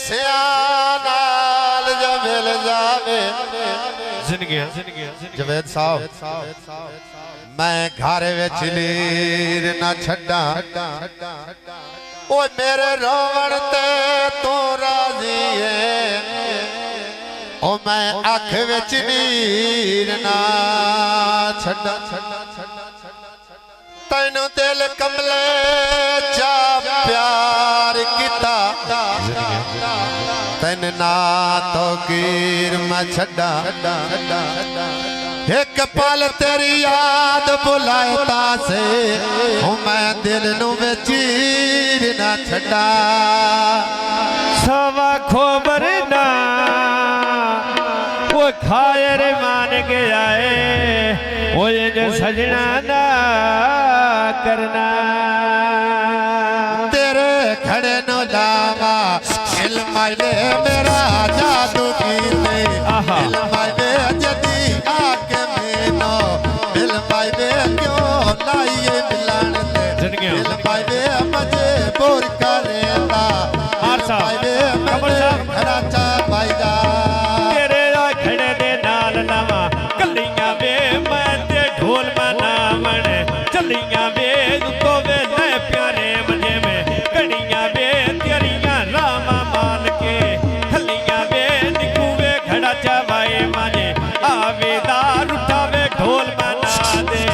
सियानाल जो मिल जावे जवेद साहब मैं घर विच लीर ना छड्डा ओ मेरे रोवण ते तू राजी है ओ मैं अख विच नीर ना छड्डा तैनू दिल कमले चा प्यार किता तैन ना तो कीर मैं छड्डा एक पल तेरी याद बुलाता से हूँ मैं दिल नू चीर ना छड्डा सवा खोबर ना वो खायर मान के आए वो जो सजना ना करना तेरे खड़े नो लावा इल्माइले मेरा जादू कीते इल्माइले जदी आके मेनो इल्माइले क्यों लाइए मिलन ते इल्माइले मजे बोर करेंदा इल्माइले मजे खराचा भाईजा तेरे खड़े दे नाल नवा कलियां वे मैं ते ढोल मनावण चलियां वे को वे ले प्यारे मजे में कड़ियां वे तेरियां रामा मान के खलियां वे निकुवे खड़ा चवाए माजे आवेदार उठावे ढोल मना दे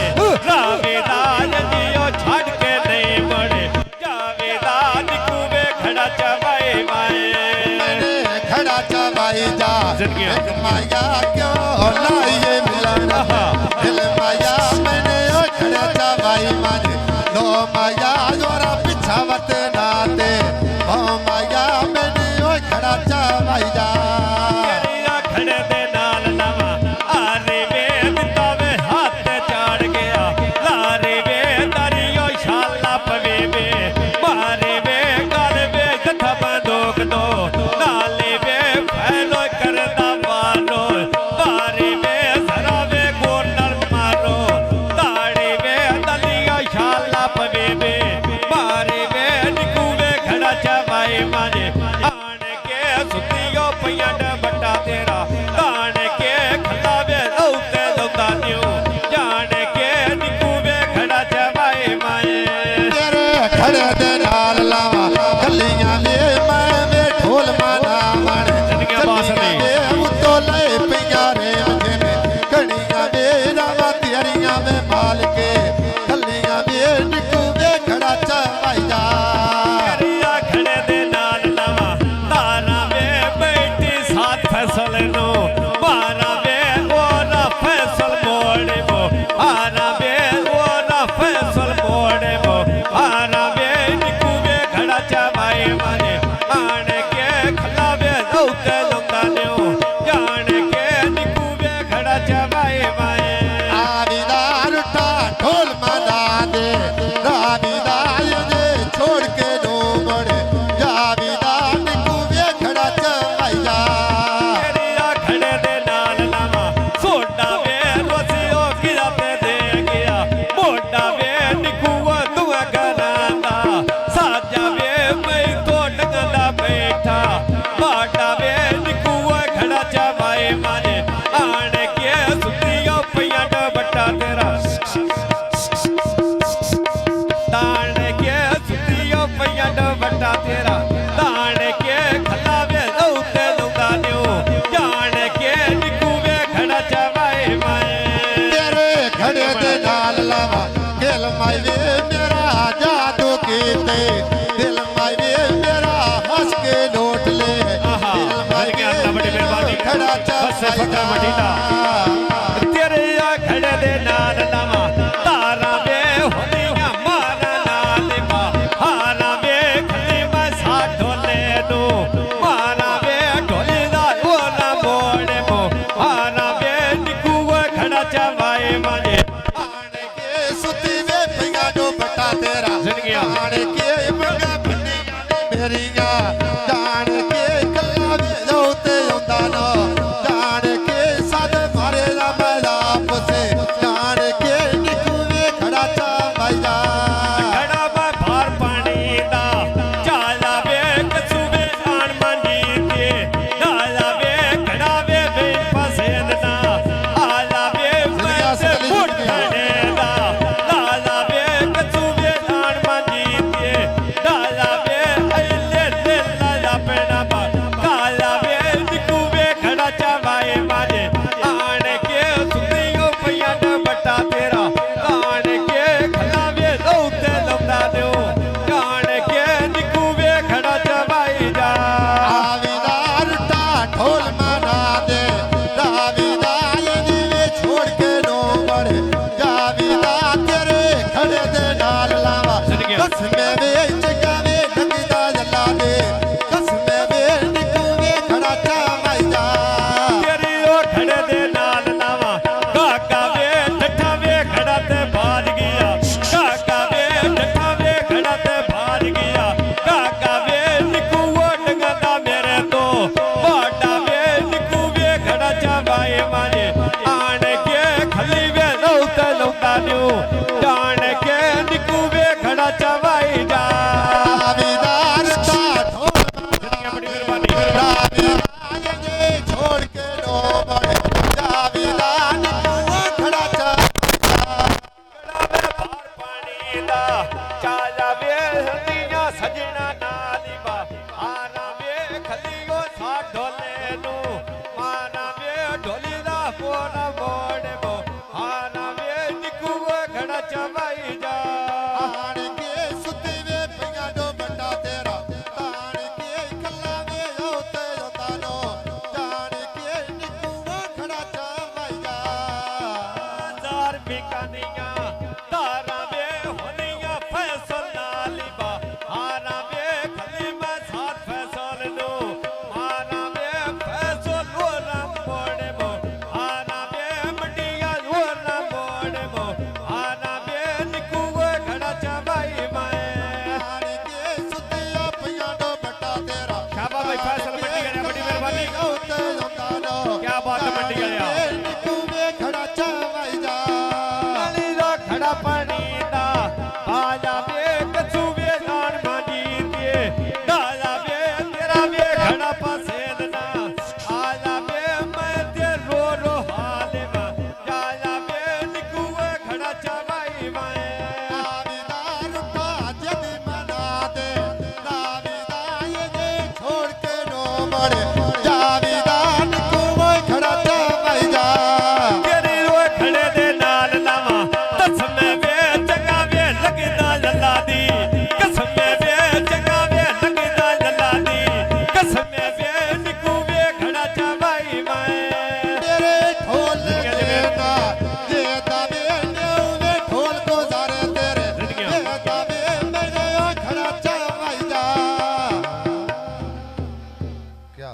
रावेदार जियो छाड़ के नहीं बड़े जावेदार निकुवे खड़ा चवाए माए खड़ा चवाई जा माया क्यों लाइए मिलन दिल माया मैंने खड़ा चवाई माजे लो माया जोरा पिछावत ना दे ओ माया मैंने खड़ा चवाई जा खड़े दे नाल नवा आरे वे बितावे हाथ चाड़ गया लारे वे दरियो शाला पवे वे मारे वे गल वे कथा बंदोक दो नाले वे फैलो करदा मारो मारे वे जरा वे गोनल मारो ताड़े वे दलियो शाला पवे वे मारे वे निकुवे खड़ा चवाए माजे आन के सुतियो पिया बट्टा तेरा तान के खलावे लौते लौता न्यू जान के निकुवे खड़ा चवाए माए तेरे खड़े दे नाल लावा गलियां में ढोल माना मन चलियां में उतो ले पियारे मजे में कड़ियां में रावा तेरियां में माल के गलियां में निकुवे खड़ा चवाई जा तेरिया खड़े दे नाल नवा तारा वे बैठी साथ फैसल नो मारा वे ओरा फैसल मोड़े वो आरा वे ओरा फैसल मोड़े वो आरा वे निकुवे खड़ा चवाए माने आन के खलावे लौते लौता न्यू जान के निकुवे खड़ा चवाए माए आवीदार उठा ढोल मना दे रावीदार ये छोड़ के नो बड़े जावीदार निकुवे खड़ा चवाई जा तेरिया खड़े दे नाल नवा सोडा वे रोसियो गिरा पे दे गया मोटा वे निकुआ दुआ करांदा साजा वे मैं तो डगला बैठा बाटा वे निकुआ खड़ा चवाए माने आन के सुतियो पिया बट्टा तेरा तान के सुतियो पिया बट्टा तेरा तान के खलावे लौते लौता न्यू जान के निकुवे खड़ा चवाए माए तेरे खड़े दे नाल लावा दिल माईवे मेरा जादू कीते दिल माईवे मेरा हंस के लौट ले दिल माईवे खड़ा चवाई जा तेरे खड़े दे नाल नवा तारा वे होनिया मारा नाल बा हारा वे खली मैं साथ ले दो मारा वे ढोली दा ओना मोड़े मो हारा वे निकुआ खड़ा चवाए माजे आन के सुती वे पिया जो बट्टा तेरा जिंदगियां आन के बगा बन्नी मेरिया जान के कल्ला वे लौते औंदा ना जान के साद मारे ਕਸਮੇ ਵੇ ਚੰਗਾਵੇ ਲੱਗਦਾ ਜੱਲਾ ਦੇ ਕਸਮੇ ਵੇ ਨਿਕੂਵੇ ਖੜਾ ਚਾਵਾਈ ਜਾ ਤੇਰੀ ਉਹ ਖੜੇ ਦੇ ਨਾਲ ਲਾਵਾਂ ਕਾਕਾ ਵੇ ਠੱਠਾ ਵੇ ਖੜਾ ਤੇ ਬਾਜ ਗਿਆ ਕਾਕਾ ਵੇ ਠੱਠਾ ਵੇ ਖੜਾ ਤੇ ਬਾਜ ਗਿਆ ਕਾਕਾ ਵੇ ਨਿਕੂ ਉਹ ਡੰਗਦਾ ਮੇਰੇ ਤੋਂ ਵਾਡਾ ਵੇ ਨਿਕੂ ਵੇ ਖੜਾ ਚਾਵਾਏ ਮਾਰੇ ਆਣ ਕੇ ਖੱਲੀ ਵੇ ਲਉ ਤੇ ਲਉਂਦਾ ਨਿਉ ਜਾਣ ਕੇ ਨਿਕੂ ਵੇ ਖੜਾ ਚਾਵਾਈ ਜਾ ਰਾਵੀਦਾਰ ਦਾ ਢੋਲ ਜਣੀਆਂ ਬੜੀ ਮਿਹਰਬਾਨੀ ਰਾਵੀਦਾਰ ਜੇ ਛੋੜ ਕੇ ਲੋ ਬੜੇ ਰਾਵੀਦਾਰ ਨਿਕੂਆ ਖੜਾ ਚਾਵਾਈ ਕਿਹੜਾ ਵੇ ਭਾਰ ਪਾਣੀ ਦਾ ਚਾਲਾ ਵੇ ਹੰਦੀਆਂ ਸਜਣਾ ਨਾਲ ਹੀ ਬਾ ਆਨਾ ਵੇ ਖੱਲੀਓ ਸਾ ਢੋਲੇ ਨੂੰ ਮਾਨਾ ਵੇ ਢੋਲੀ ਦਾ ਫੋਨ ਮੋੜੇ ਬੋ ਆਨਾ ਵੇ ਨਿਕੂਆ ਖੜਾ ਚਵਾਈ ਜਾ ਆਣ ਕੇ ਸੁੱਤੇ ਵੇ ਪਈਆਂ ਡੋ ਬੰਡਾ ਤੇਰਾ ਤਾਣ ਕੇ ਕੱਲਾ ਵੇ ਆਉ ਤੇ ਜਾਂਦਾ ਨੋ ਜਾਣ ਕੇ ਨਿਕੂਆ ਖੜਾ ਚਾਵਾਈ ਜਾ ਹਜ਼ਾਰ ਬਿਕਾਨੀਆਂ